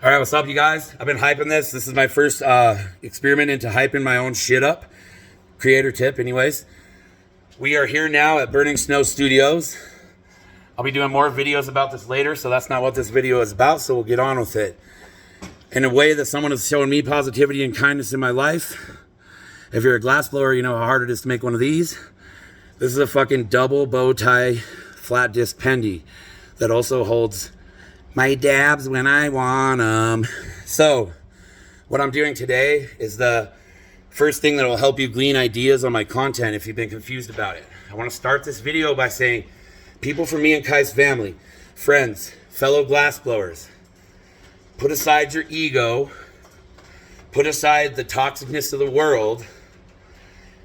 All right, what's up, you guys? I've been hyping this. This is my first experiment into hyping my own shit up. Creator tip, anyways. We are here now at Burning Snow Studios. I'll be doing more videos about this later, so that's not what this video is about, so we'll get on with it. In a way that someone has shown me positivity and kindness in my life. If you're a glass blower, you know how hard it is to make one of these. This is a fucking double bow tie flat disc pendy that also holds my dabs when I want them. So, what I'm doing today is the first thing that will help you glean ideas on my content if you've been confused about it. I want to start this video by saying, people from me and Kai's family, friends, fellow glassblowers, put aside your ego, put aside the toxicness of the world,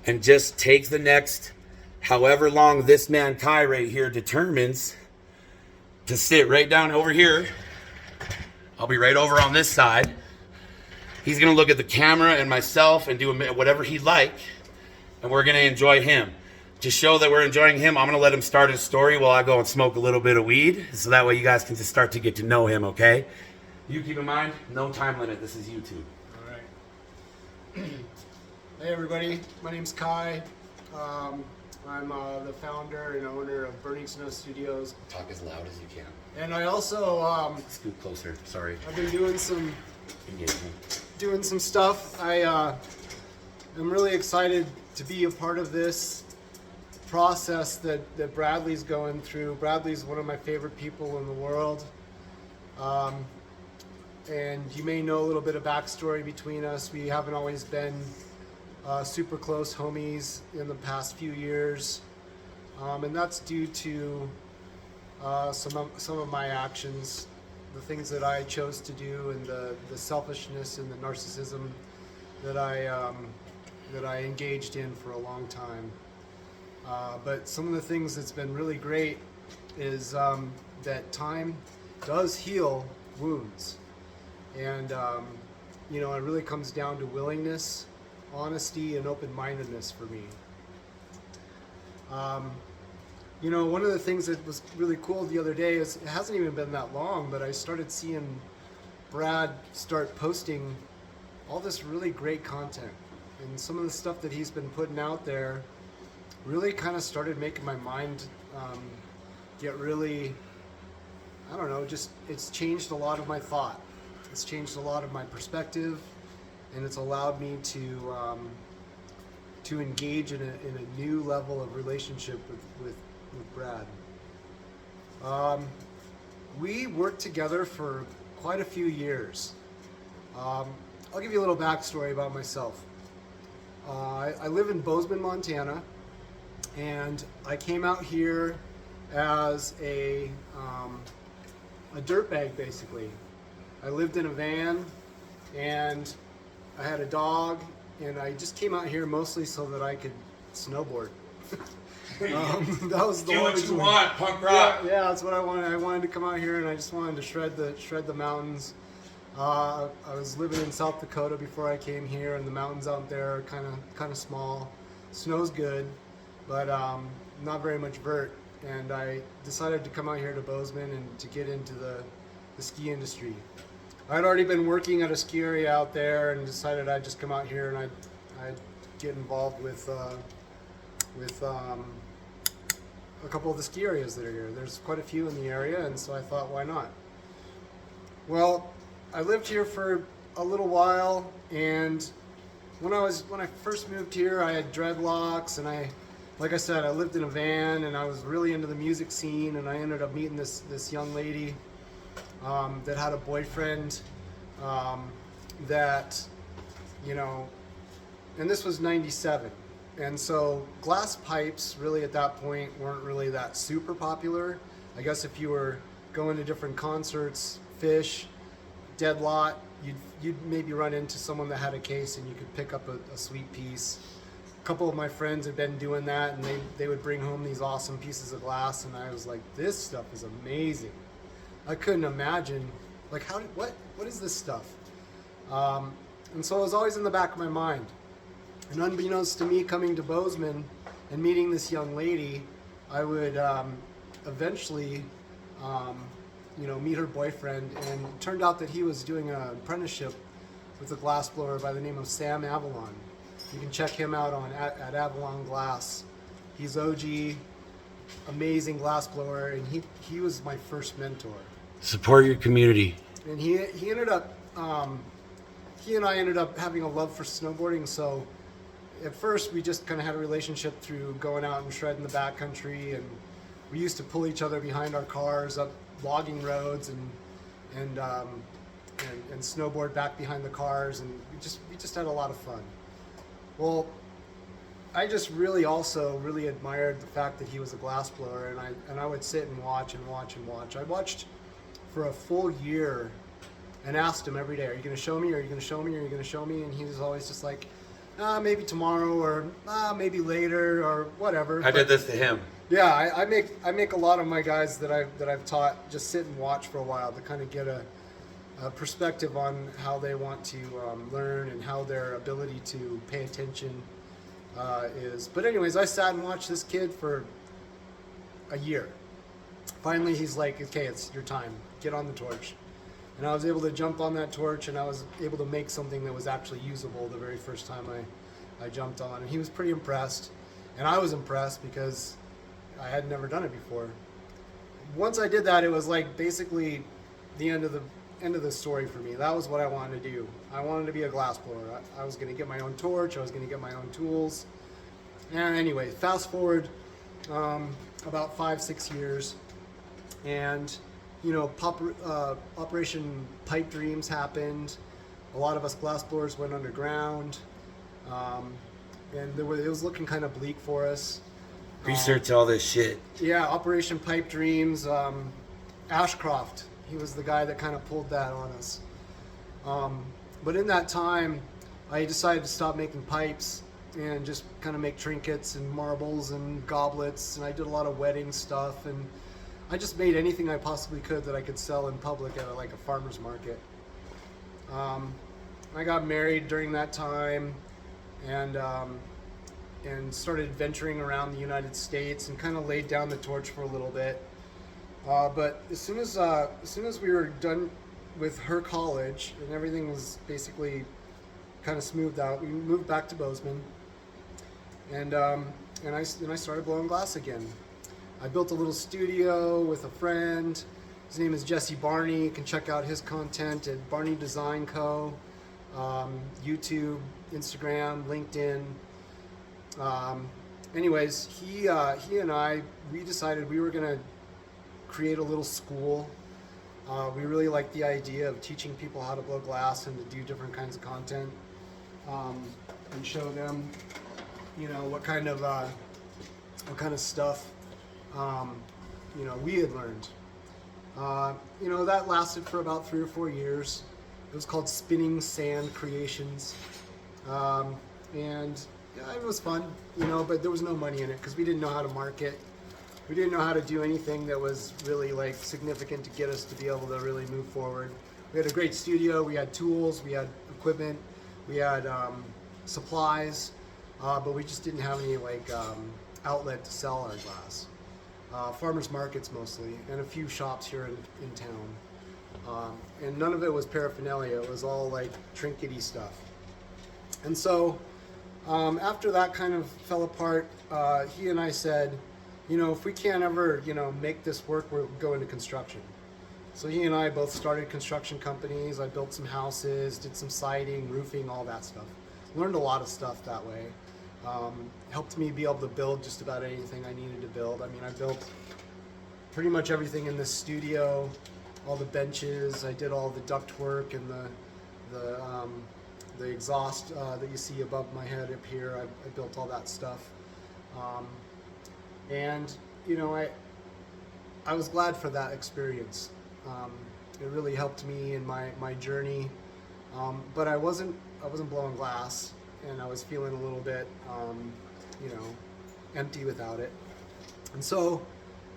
and just take the next however long this man Kai right here determines to sit right down over here. I'll be right over on this side. He's gonna look at the camera and myself and do whatever he'd like, and we're gonna enjoy him. To show that we're enjoying him, I'm gonna let him start his story while I go and smoke a little bit of weed, so that way you guys can just start to get to know him, okay? You keep in mind, no time limit, this is YouTube. All right. Hey everybody, my name's Kai. I'm the founder and owner of Burning Snow Studios. Talk as loud as you can. And I also, Scoot closer, sorry. I've been doing some Engagement. stuff. I'm really excited to be a part of this process that Bradley's going through. Bradley's one of my favorite people in the world. And you may know a little bit of backstory between us. We haven't always been super close homies in the past few years, and that's due to some of my actions, the things that I chose to do, and the selfishness and the narcissism that I engaged in for a long time. But some of the things that's been really great is that time does heal wounds, and it really comes down to willingness, honesty, and open-mindedness for me. One of the things that was really cool the other day is, it hasn't even been that long, but I started seeing Brad start posting all this really great content, and some of the stuff that he's been putting out there really kind of started making my mind get really, I don't know, just, it's changed a lot of my thought. It's changed a lot of my perspective, and it's allowed me to engage in a new level of relationship with Brad. We worked together for quite a few years. I'll give you a little backstory about myself. I live in Bozeman, Montana, and I came out here as a dirtbag, basically. I lived in a van, and I had a dog, and I just came out here mostly so that I could snowboard. That was the Do only what you reason. want, punk rock. Yeah, that's what I wanted. I wanted to come out here, and I just wanted to shred the mountains. I was living in South Dakota before I came here, and the mountains out there are kind of small. Snow's good, but not very much vert. And I decided to come out here to Bozeman and to get into the ski industry. I'd already been working at a ski area out there, and decided I'd just come out here and I'd get involved with a couple of the ski areas that are here. There's quite a few in the area, and so I thought, why not? Well, I lived here for a little while, and when I first moved here, I had dreadlocks, and like I said, I lived in a van, and I was really into the music scene, and I ended up meeting this young lady that had a boyfriend that, and this was 97. And so glass pipes really at that point weren't really that super popular. I guess if you were going to different concerts, Fish, Dead Lot, you'd maybe run into someone that had a case and you could pick up a sweet piece. A couple of my friends had been doing that, and they would bring home these awesome pieces of glass, and I was like, this stuff is amazing. I couldn't imagine, like, what is this stuff? And so it was always in the back of my mind. And unbeknownst to me, coming to Bozeman and meeting this young lady, I would eventually meet her boyfriend, and it turned out that he was doing an apprenticeship with a glassblower by the name of Sam Avalon. You can check him out at Avalon Glass. He's OG, amazing glassblower, and he was my first mentor. Support your community. And he ended up, he and I ended up having a love for snowboarding. So at first we just kind of had a relationship through going out and shredding the backcountry, and we used to pull each other behind our cars up logging roads and snowboard back behind the cars, and we just had a lot of fun. Well, I just really admired the fact that he was a glassblower, and I would sit and watch and watch and watch. I watched for a full year and asked him every day, "Are you going to show me? Are you going to show me? Are you going to show me?" And he was always just like, maybe tomorrow, or maybe later, or whatever. I did this to him. Yeah, I make a lot of my guys that I've taught just sit and watch for a while to kind of get a perspective on how they want to learn and how their ability to pay attention is. But anyways, I sat and watched this kid for a year. Finally, he's like, "Okay, it's your time. Get on the torch." And I was able to jump on that torch, and I was able to make something that was actually usable the very first time I jumped on. And he was pretty impressed, and I was impressed because I had never done it before. Once I did that, it was like basically the end of the story for me. That was what I wanted to do. I wanted to be a glassblower. I was going to get my own torch. I was going to get my own tools. And anyway, fast forward about 5-6 years, and Operation Pipe Dreams happened. A lot of us glassblowers went underground, and it was looking kind of bleak for us. Research all this shit. Yeah, Operation Pipe Dreams. Ashcroft, he was the guy that kind of pulled that on us. But in that time, I decided to stop making pipes and just kind of make trinkets and marbles and goblets, and I did a lot of wedding stuff, and I just made anything I possibly could that I could sell in public at like a farmer's market. I got married during that time, and started venturing around the United States and kind of laid down the torch for a little bit. But as soon as we were done with her college and everything was basically kind of smoothed out, we moved back to Bozeman, and I started blowing glass again. I built a little studio with a friend. His name is Jesse Barney. You can check out his content at Barney Design Co. YouTube, Instagram, LinkedIn. Anyways, he and we decided we were gonna create a little school. We really liked the idea of teaching people how to blow glass and to do different kinds of content, and show them, what kind of stuff, we had learned. That lasted for about 3 or 4 years. It was called Spinning Sand Creations, and yeah, it was fun, but there was no money in it because we didn't know how to market. We didn't know how to do anything that was really like significant to get us to be able to really move forward. We had a great studio, we had tools, we had equipment, we had supplies, but we just didn't have any outlet to sell our glass. Farmers markets mostly, and a few shops here in town. And none of it was paraphernalia, it was all like trinkety stuff. And so after that kind of fell apart, he and I said, if we can't ever, make this work, we'll go into construction. So he and I both started construction companies. I built some houses, did some siding, roofing, all that stuff. Learned a lot of stuff that way. Helped me be able to build just about anything I needed to build. I mean, I built pretty much everything in this studio, all the benches. I did all the duct work and the exhaust that you see above my head up here. I built all that stuff. And I was glad for that experience. It really helped me in my journey. But I wasn't blowing glass, and I was feeling a little bit, empty without it. And so,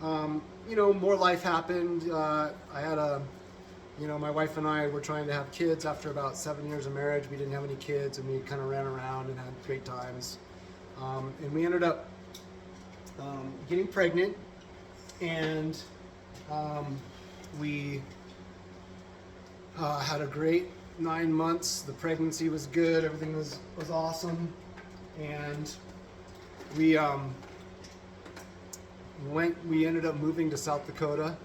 more life happened. I had my wife and I were trying to have kids after about 7 years of marriage. We didn't have any kids, and we kind of ran around and had great times. And we ended up getting pregnant, and We had a great 9 months. The pregnancy was good. Everything was awesome, and we ended up moving to South Dakota.